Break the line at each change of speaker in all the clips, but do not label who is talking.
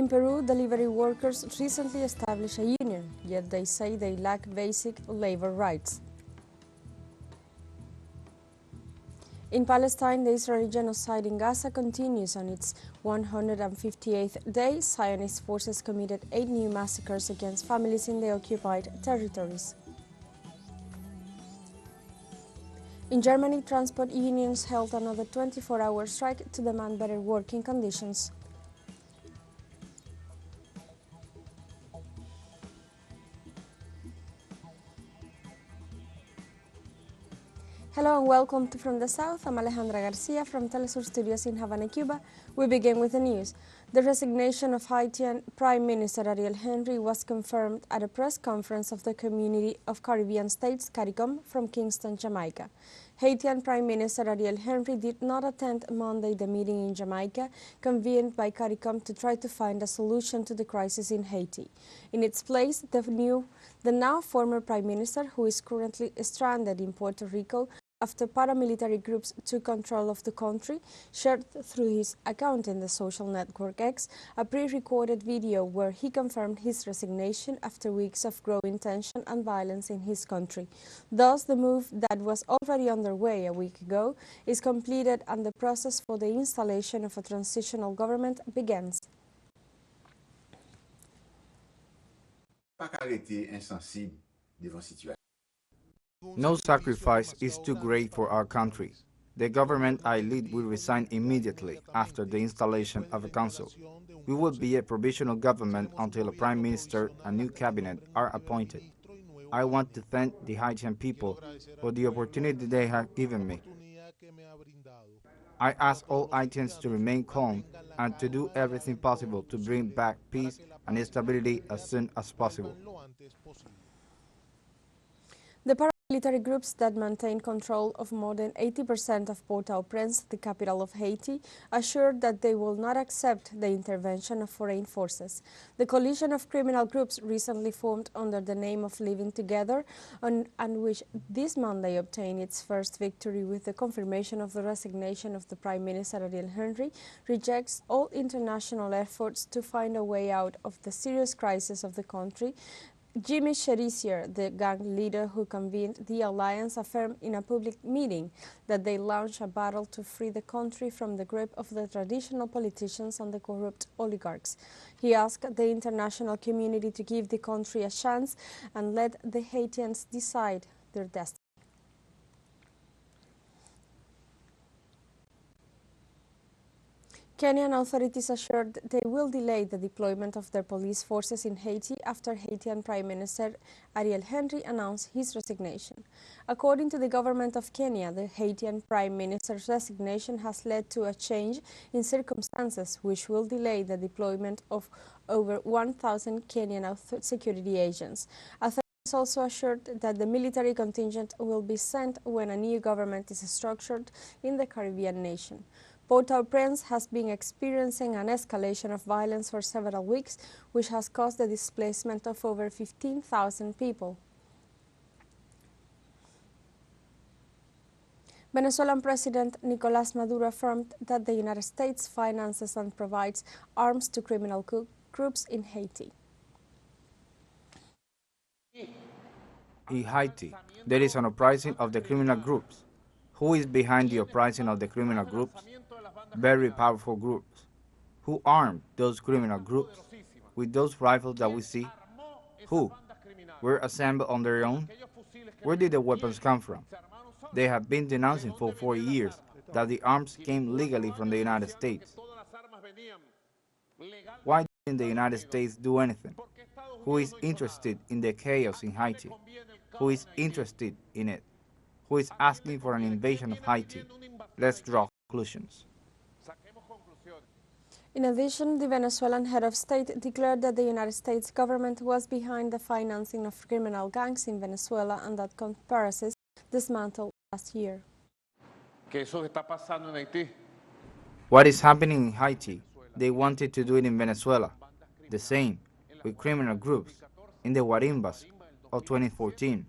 In Peru, delivery workers recently established a union, yet they say they lack basic labor rights. In Palestine, the Israeli genocide in Gaza continues on its 158th day. Zionist forces committed 8 new massacres against families in the occupied territories. In Germany, transport unions held another 24-hour strike to demand better working conditions. Hello and welcome to From the South. I'm Alejandra Garcia from teleSUR Studios in Havana, Cuba. We begin with the news. The resignation of Haitian Prime Minister Ariel Henry was confirmed at a press conference of the Community of Caribbean States, CARICOM, from Kingston, Jamaica. Haitian Prime Minister Ariel Henry did not attend Monday the meeting in Jamaica, convened by CARICOM to try to find a solution to the crisis in Haiti. In its place, the now former Prime Minister, who is currently stranded in Puerto Rico, after paramilitary groups took control of the country, shared through his account in the social network X a pre-recorded video where he confirmed his resignation after weeks of growing tension and violence in his country. Thus, the move that was already underway a week ago is completed and the process for the installation of a transitional government begins.
No sacrifice is too great for our country. The government I lead will resign immediately after the installation of a council. We will be a provisional government until a prime minister and new cabinet are appointed. I want to thank the Haitian people for the opportunity they have given me. I ask all Haitians to remain calm and to do everything possible to bring back peace and stability as soon as possible.
The paramilitary groups that maintain control of more than 80% of Port-au-Prince, the capital of Haiti, assured that they will not accept the intervention of foreign forces. The coalition of criminal groups recently formed under the name of Living Together, and which this Monday obtained its first victory with the confirmation of the resignation of the Prime Minister Ariel Henry, rejects all international efforts to find a way out of the serious crisis of the country. Jimmy Cherizier, the gang leader who convened the alliance, affirmed in a public meeting that they launched a battle to free the country from the grip of the traditional politicians and the corrupt oligarchs. He asked the international community to give the country a chance and let the Haitians decide their destiny. Kenyan authorities assured they will delay the deployment of their police forces in Haiti after Haitian Prime Minister Ariel Henry announced his resignation. According to the government of Kenya, the Haitian Prime Minister's resignation has led to a change in circumstances which will delay the deployment of over 1,000 Kenyan security agents. Authorities also assured that the military contingent will be sent when a new government is structured in the Caribbean nation. Port-au-Prince has been experiencing an escalation of violence for several weeks, which has caused the displacement of over 15,000 people. Venezuelan President Nicolás Maduro affirmed that the United States finances and provides arms to criminal groups in Haiti.
In Haiti, there is an uprising of the criminal groups. Who is behind the uprising of the criminal groups? Very powerful groups. Who armed those criminal groups with those rifles that we see? Who? Were assembled on their own? Where did the weapons come from? They have been denouncing for 4 years that the arms came legally from the United States. Why didn't the United States do anything? Who is interested in the chaos in Haiti? Who is interested in it? Who is asking for an invasion of Haiti? Let's draw conclusions.
In addition, the Venezuelan head of state declared that the United States government was behind the financing of criminal gangs in Venezuela and that comparisons dismantled last year.
What is happening in Haiti? They wanted to do it in Venezuela. The same with criminal groups in the Guarimbas of 2014,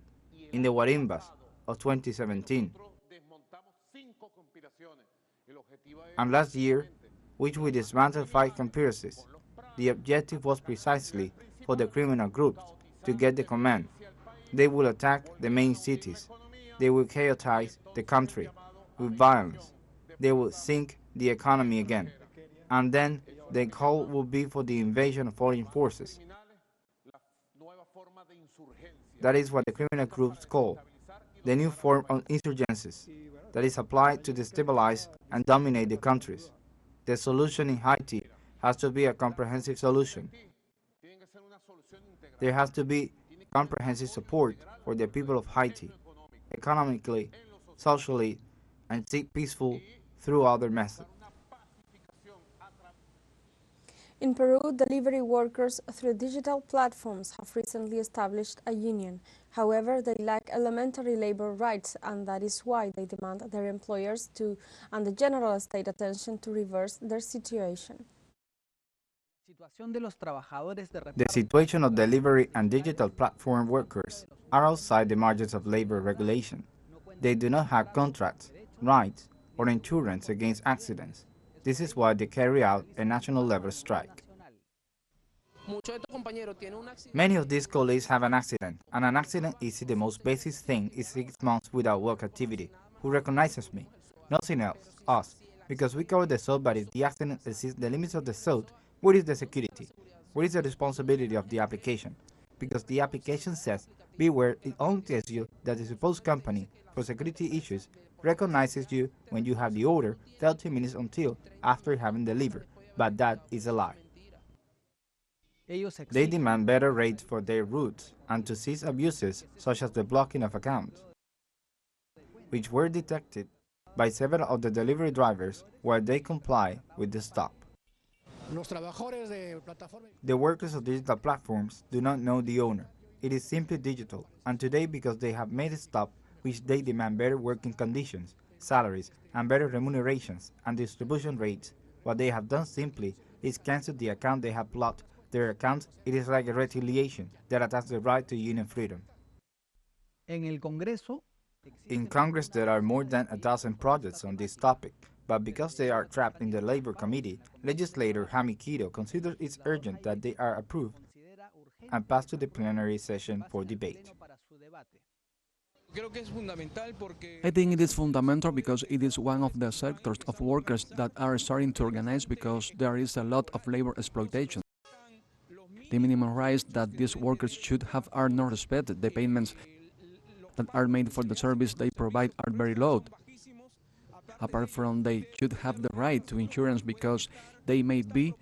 in the Guarimbas of 2017. And last year, which we dismantled 5 conspiracies, The objective was precisely for the criminal groups to get the command. They will attack the main cities. They will chaotize the country with violence. They will sink the economy again. And then the call will be for the invasion of foreign forces. That is what the criminal groups call the new form of insurgencies that is applied to destabilize and dominate the countries. The solution in Haiti has to be a comprehensive solution. There has to be comprehensive support for the people of Haiti, economically, socially, and seek peaceful through other methods.
In Peru, delivery workers through digital platforms have recently established a union. However, they lack elementary labor rights, and that is why they demand their employers to, and the general state attention to reverse their situation.
The situation of delivery and digital platform workers are outside the margins of labor regulation. They do not have contracts, rights, or insurance against accidents. This is why they carry out a national level strike. Many of these colleagues have an accident, and an accident is the most basic thing in 6 months without work activity. Who recognizes me? Nothing else, us, because we cover the zone, but if the accident exceeds the limits of the zone, where is the security? Where is the responsibility of the application? Because the application says, beware, it only tells you that the supposed company, for security issues, recognizes you when you have the order 30 minutes until after having delivered, but that is a lie. They demand better rates for their routes and to cease abuses such as the blocking of accounts, which were detected by several of the delivery drivers where they comply with the stop. The workers of digital platforms do not know the owner. It is simply digital, and today because they have made a stop, which they demand better working conditions, salaries, and better remunerations and distribution rates, what they have done simply is cancel the account they have blocked. Their accounts, it is like a retaliation that attacks the right to union freedom. In Congress, there are more than a dozen projects on this topic, but because they are trapped in the Labor Committee, legislator Jaime Quiro considers it urgent that they are approved and passed to the plenary session for debate.
I think it is fundamental because it is one of the sectors of workers that are starting to organize because there is a lot of labor exploitation. The minimum rights that these workers should have are not respected. The payments that are made for the service they provide are very low. Apart from they should have the right to insurance because they may be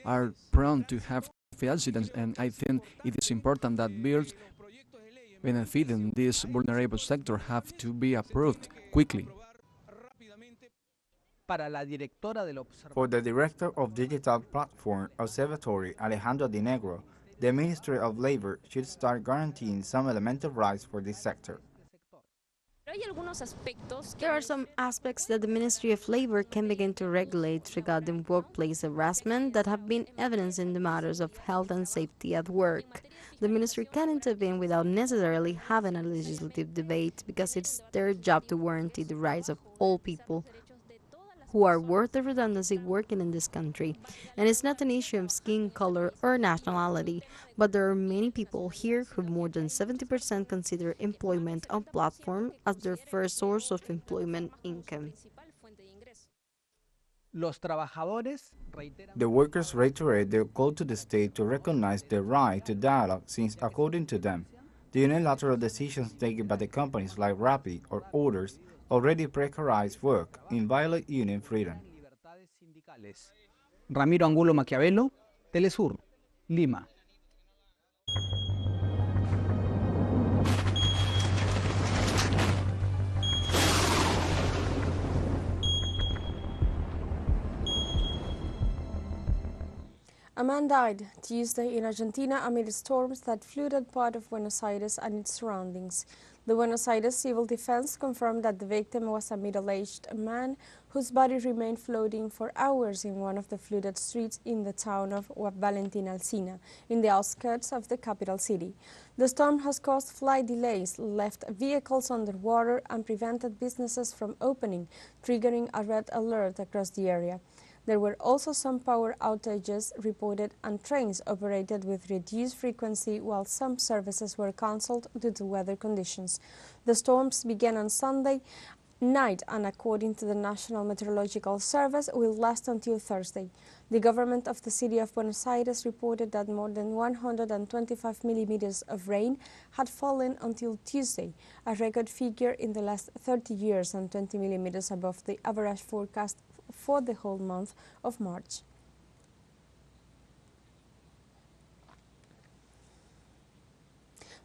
are prone to have accidents, and I think it is important that bills benefiting this vulnerable sector have to be approved quickly.
For the director of digital platform Observatory, Alejandro Di Negro, the Ministry of Labor should start guaranteeing some elemental rights for this sector.
There are some aspects that the Ministry of Labor can begin to regulate regarding workplace harassment that have been evidenced in the matters of health and safety at work. The Ministry can intervene without necessarily having a legislative debate because it's their job to guarantee the rights of all people who are worth the redundancy working in this country. And it's not an issue of skin color or nationality, but there are many people here who more than 70% consider employment on platform as their first source of employment income.
The workers reiterate their call to the state to recognize the right to dialogue since, according to them, the unilateral decisions taken by the companies like Rappi or others already precarize work and violate union freedom.
Ramiro Angulo Maquiavelo, TeleSUR, Lima.
A man died Tuesday in Argentina amid storms that flooded part of Buenos Aires and its surroundings. The Buenos Aires Civil Defense confirmed that the victim was a middle-aged man whose body remained floating for hours in one of the flooded streets in the town of Valentin Alsina, in the outskirts of the capital city. The storm has caused flight delays, left vehicles underwater, and prevented businesses from opening, triggering a red alert across the area. There were also some power outages reported and trains operated with reduced frequency, while some services were cancelled due to weather conditions. The storms began on Sunday night and, according to the National Meteorological Service, will last until Thursday. The government of the city of Buenos Aires reported that more than 125 millimeters of rain had fallen until Tuesday, a record figure in the last 30 years and 20 millimeters above the average forecast for the whole month of March.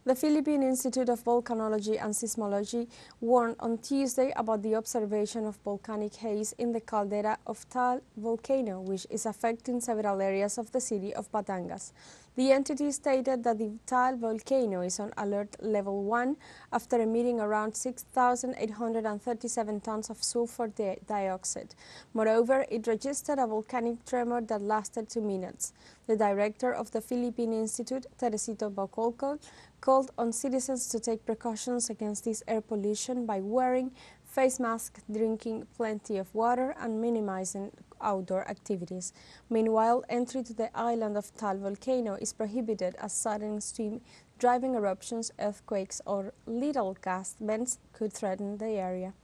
The Philippine Institute of Volcanology and Seismology warned on Tuesday about the observation of volcanic haze in the caldera of Taal volcano, which is affecting several areas of the city of Batangas. The entity stated that the Taal volcano is on alert level 1 after emitting around 6,837 tons of sulfur dioxide. Moreover, it registered a volcanic tremor that lasted 2 minutes. The director of the Philippine Institute, Teresito Bacolcol, called on citizens to take precautions against this air pollution by wearing face masks, drinking plenty of water, and minimizing outdoor activities. Meanwhile, entry to the island of Taal volcano is prohibited as sudden extreme driving eruptions, earthquakes, or little gas vents could threaten the area.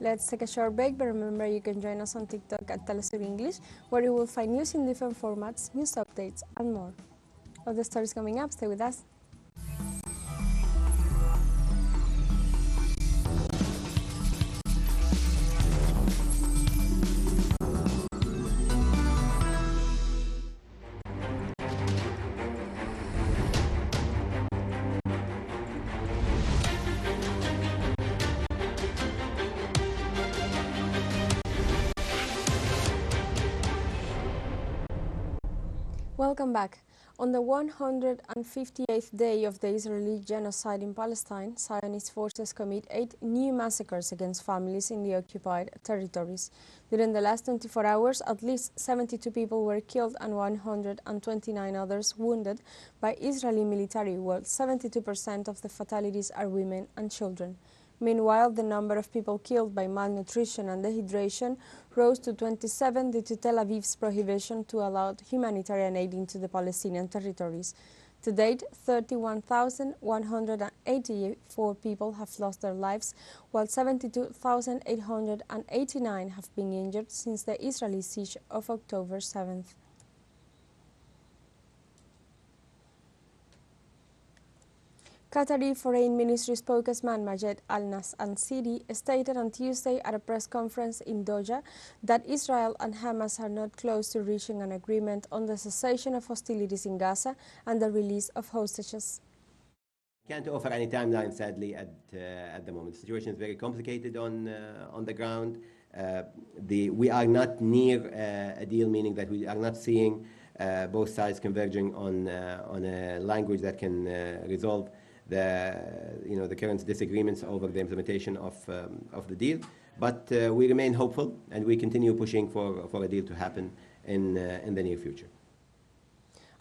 Let's take a short break, but remember you can join us on TikTok at teleSUR English, where you will find news in different formats, news updates, and more. All the stories coming up, stay with us. Welcome back. On the 158th day of the Israeli genocide in Palestine, Zionist forces commit 8 new massacres against families in the occupied territories. During the last 24 hours, at least 72 people were killed and 129 others wounded by Israeli military, while 72% of the fatalities are women and children. Meanwhile, the number of people killed by malnutrition and dehydration rose to 27 due to Tel Aviv's prohibition to allow humanitarian aid into the Palestinian territories. To date, 31,184 people have lost their lives, while 72,889 have been injured since the Israeli siege of October 7th. Qatari Foreign Ministry spokesman Majed Al-Ansiri stated on Tuesday at a press conference in Doha that Israel and Hamas are not close to reaching an agreement on the cessation of hostilities in Gaza and the release of hostages.
Can't offer any timeline, sadly, at the moment. The situation is very complicated on the ground. We are not near a deal, meaning that we are not seeing both sides converging on a language that can resolve the current disagreements over the implementation of the deal. But we remain hopeful, and we continue pushing for a deal to happen in the near future.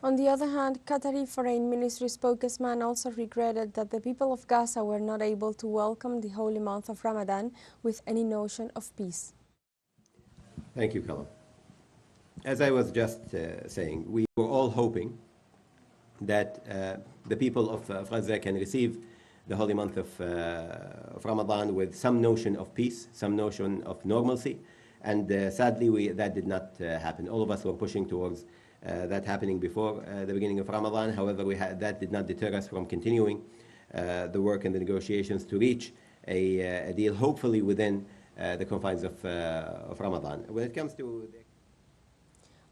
On the other hand, Qatari Foreign Ministry spokesman also regretted that the people of Gaza were not able to welcome the holy month of Ramadan with any notion of peace.
Thank you, Kalam. As I was just saying, we were all hoping that the people of Gaza can receive the holy month of Ramadan with some notion of peace, some notion of normalcy, and sadly that did not happen. All of us were pushing towards that happening before the beginning of Ramadan. However, that did not deter us from continuing the work and the negotiations to reach a deal, hopefully within the confines of Ramadan. When it comes to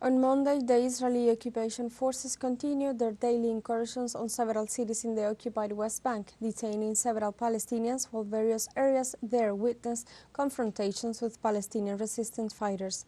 On Monday, the Israeli occupation forces continued their daily incursions on several cities in the occupied West Bank, detaining several Palestinians, while various areas there witnessed confrontations with Palestinian resistance fighters.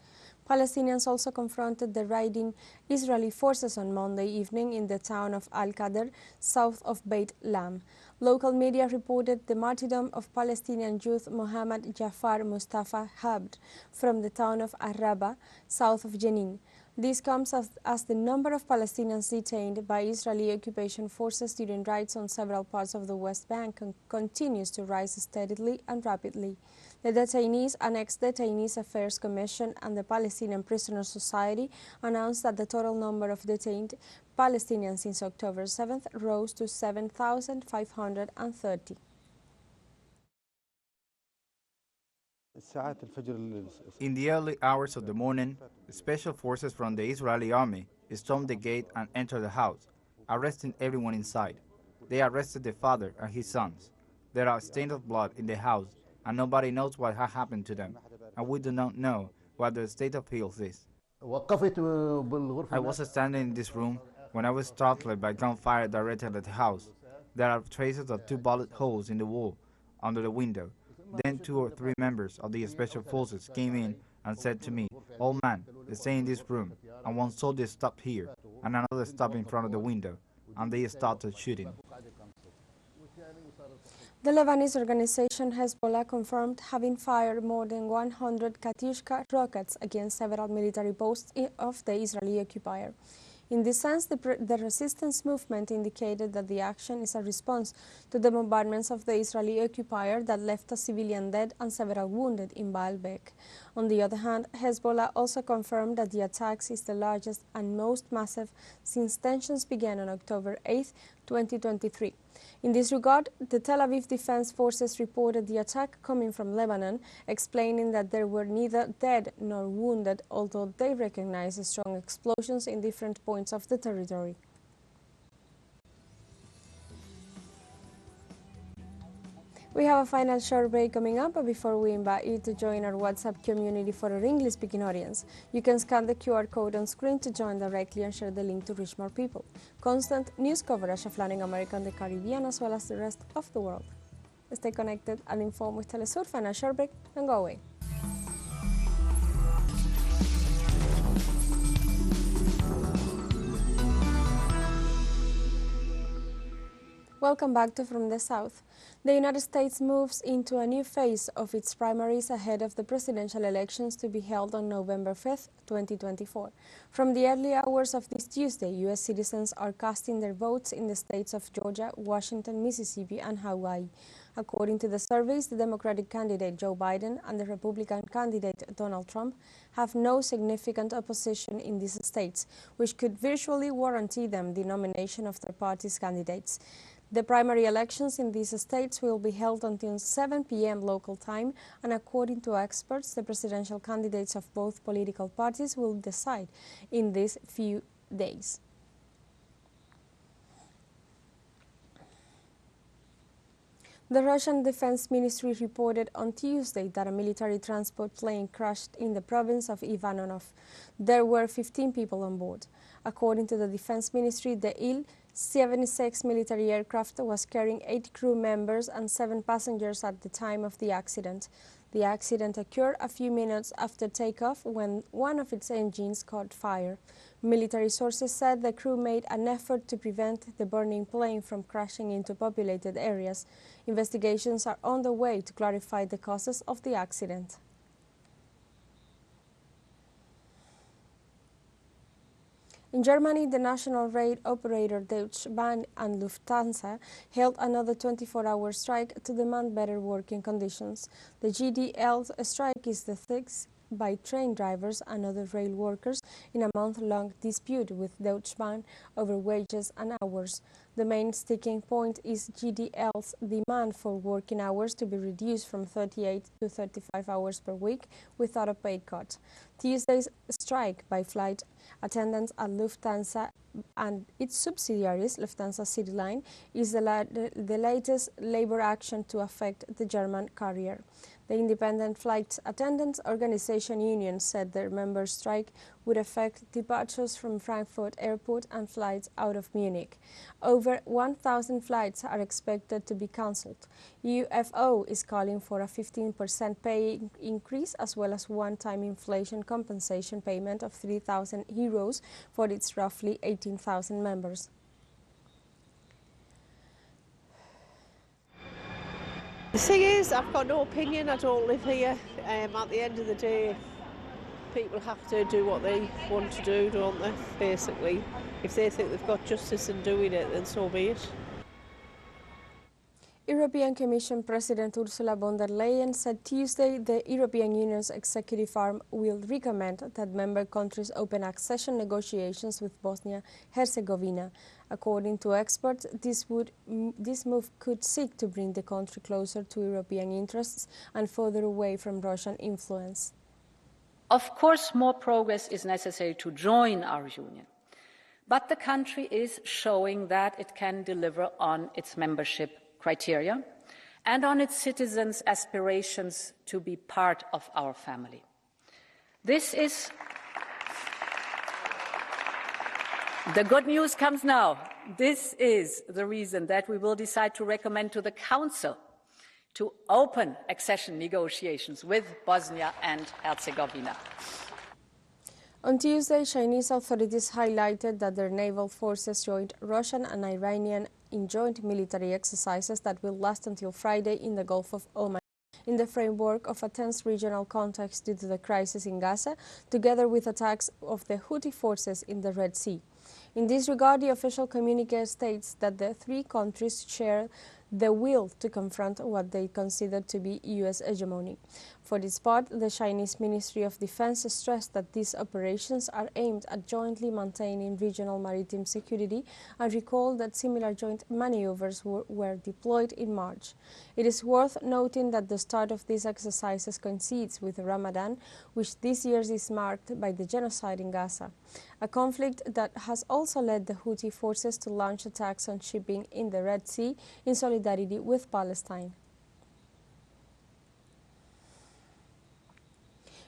Palestinians also confronted the raiding Israeli forces on Monday evening in the town of Al-Qadr, south of Beit Lam. Local media reported the martyrdom of Palestinian youth Mohammad Jafar Mustafa Habd from the town of Araba, south of Jenin. This comes as the number of Palestinians detained by Israeli occupation forces during raids on several parts of the West Bank continues to rise steadily and rapidly. The Detainees and Ex-Detainees Affairs Commission and the Palestinian Prisoners Society announced that the total number of detained Palestinians since October 7th rose to 7,530.
In the early hours of the morning, special forces from the Israeli army stormed the gate and entered the house, arresting everyone inside. They arrested the father and his sons. There are stains of blood in the house, and nobody knows what has happened to them, and we do not know what the state of health is. I was standing in this room when I was startled by gunfire directed at the house. There are traces of 2 bullet holes in the wall under the window. Then 2 or 3 members of the special forces came in and said to me, "Old man, stay in this room." And one soldier stopped here, and another stopped in front of the window, and they started shooting.
The Lebanese organization Hezbollah confirmed having fired more than 100 Katyusha rockets against several military posts of the Israeli occupier. In this sense, the resistance movement indicated that the action is a response to the bombardments of the Israeli occupier that left a civilian dead and several wounded in Baalbek. On the other hand, Hezbollah also confirmed that the attacks is the largest and most massive since tensions began on October 8, 2023. In this regard, the Tel Aviv Defense Forces reported the attack coming from Lebanon, explaining that there were neither dead nor wounded, although they recognized strong explosions in different points of the territory. We have a final short break coming up, but before we invite you to join our WhatsApp community for our English-speaking audience, you can scan the QR code on screen to join directly and share the link to reach more people. Constant news coverage of Latin America and the Caribbean, as well as the rest of the world. Stay connected and informed with teleSUR. Final short break, and go away. Welcome back to From the South. The United States moves into a new phase of its primaries ahead of the presidential elections to be held on November 5, 2024. From the early hours of this Tuesday, U.S. citizens are casting their votes in the states of Georgia, Washington, Mississippi, and Hawaii. According to the surveys, the Democratic candidate Joe Biden and the Republican candidate Donald Trump have no significant opposition in these states, which could virtually guarantee them the nomination of their party's candidates. The primary elections in these states will be held until 7 p.m. local time, and according to experts, the presidential candidates of both political parties will decide in these few days. The Russian Defense Ministry reported on Tuesday that a military transport plane crashed in the province of Ivanov. There were 15 people on board. According to the Defense Ministry, the Il-76 military aircraft was carrying 8 crew members and 7 passengers at the time of the accident. The accident occurred a few minutes after takeoff when one of its engines caught fire. Military sources said the crew made an effort to prevent the burning plane from crashing into populated areas. Investigations are on the way to clarify the causes of the accident. In Germany, the national rail operator Deutsche Bahn and Lufthansa held another 24-hour strike to demand better working conditions. The GDL strike is the sixth by train drivers and other rail workers in a month-long dispute with Deutsche Bahn over wages and hours. The main sticking point is GDL's demand for working hours to be reduced from 38 to 35 hours per week without a pay cut. Tuesday's strike by flight attendants at Lufthansa and its subsidiaries, Lufthansa CityLine, is the latest labor action to affect the German carrier. The Independent Flight Attendants Organization Union said their members' strike would affect departures from Frankfurt Airport and flights out of Munich. Over 1,000 flights are expected to be cancelled. UFO is calling for a 15% pay increase as well as one-time inflation compensation payment of €3,000 for its roughly 18,000 members.
The thing is, I've got no opinion, I don't live here. At the end of the day, people have to do what they want to do, don't they, basically. If they think they've got justice in doing it, then so be it.
European Commission President Ursula von der Leyen said Tuesday the European Union's executive arm will recommend that member countries open accession negotiations with Bosnia-Herzegovina. According to experts, this move could seek to bring the country closer to European interests and further away from Russian influence.
Of course, more progress is necessary to join our union, but the country is showing that it can deliver on its membership criteria and on its citizens' aspirations to be part of our family. The good news comes now. This is the reason that we will decide to recommend to the Council to open accession negotiations with Bosnia and Herzegovina.
On Tuesday, Chinese authorities highlighted that their naval forces joined Russian and Iranian in joint military exercises that will last until Friday in the Gulf of Oman, in the framework of a tense regional context due to the crisis in Gaza, together with attacks of the Houthi forces in the Red Sea. In this regard, the official communique states that the three countries share the will to confront what they consider to be U.S. hegemony. For its part, the Chinese Ministry of Defense stressed that these operations are aimed at jointly maintaining regional maritime security and recalled that similar joint maneuvers were deployed in March. It is worth noting that the start of these exercises coincides with Ramadan, which this year is marked by the genocide in Gaza, a conflict that has also led the Houthi forces to launch attacks on shipping in the Red Sea in solidarity with Palestine.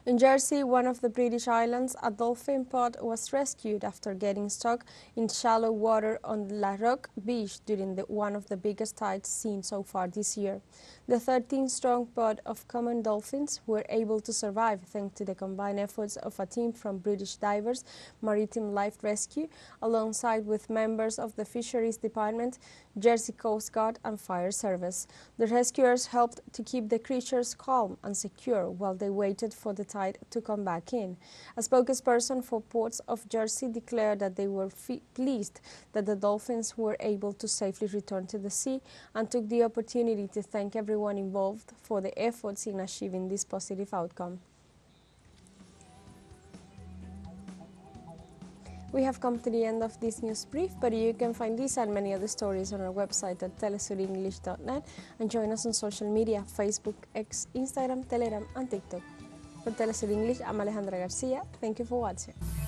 In Jersey, one of the British islands, a dolphin pod was rescued after getting stuck in shallow water on La Roque Beach during one of the biggest tides seen so far this year. The 13-strong pod of common dolphins were able to survive thanks to the combined efforts of a team from British divers, Maritime Life Rescue, alongside with members of the Fisheries Department, Jersey Coast Guard and Fire Service. The rescuers helped to keep the creatures calm and secure while they waited for the tide to come back in. A spokesperson for Ports of Jersey declared that they were pleased that the dolphins were able to safely return to the sea and took the opportunity to thank everyone involved for the efforts in achieving this positive outcome. We have come to the end of this news brief, but you can find these and many other stories on our website at telesurenglish.net and join us on social media, Facebook, X, Instagram, Telegram and TikTok. For TeleSUR English, I'm Alejandra Garcia. Thank you for watching.